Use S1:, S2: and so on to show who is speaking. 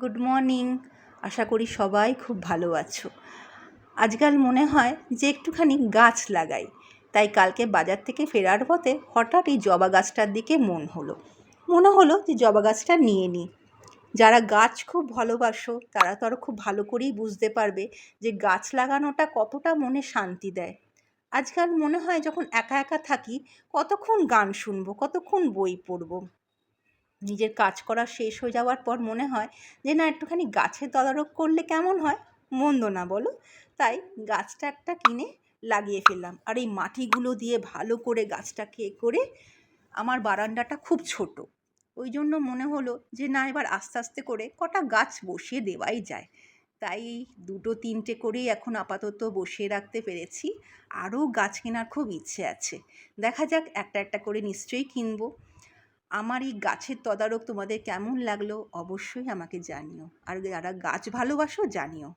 S1: Good morning. আশা করি সবাই খুব ভালো আছো। আজকাল মনে হয় যে একটুখানি গাছ লাগাই, তাই কালকে বাজার থেকে ফেরার পথে হঠাৎ এই জবা গাছটার দিকে মনে হলো যে জবা গাছটা নিয়ে নিই। যারা গাছ খুব ভালোবাসো তারা তো আরও খুব ভালো করেই বুঝতে পারবে যে গাছ লাগানোটা কতটা মনে শান্তি দেয়। আজকাল মনে হয় যখন একা একা থাকি, কতক্ষণ গান শুনবো, কতক্ষণ বই পড়বো। নিজের কাজ করা শেষ হয়ে যাওয়ার পর মনে হয় যে না, একটুখানি গাছের তদারক করলে কেমন হয়, মন্দ না বলো। তাই গাছটা একটা কিনে লাগিয়ে ফেললাম, আর এই মাটিগুলো দিয়ে ভালো করে গাছটাকে করে আমার বারান্দাটা খুব ছোট, ওই জন্য মনে হলো যে না, এবার আস্তে আস্তে করে কটা গাছ বসিয়ে দেওয়াই যায়। তাই দুটো তিনটে করেই এখন আপাতত বসিয়ে রাখতে পেরেছি। আরও গাছ কেনার খুব ইচ্ছে আছে, দেখা যাক একটা একটা করে নিশ্চয়ই কিনবো। আমার এই গাছের তদারক তোমাদের কেমন লাগলো অবশ্যই আমাকে জানিও, আর যারা গাছ ভালোবাসো জানিও।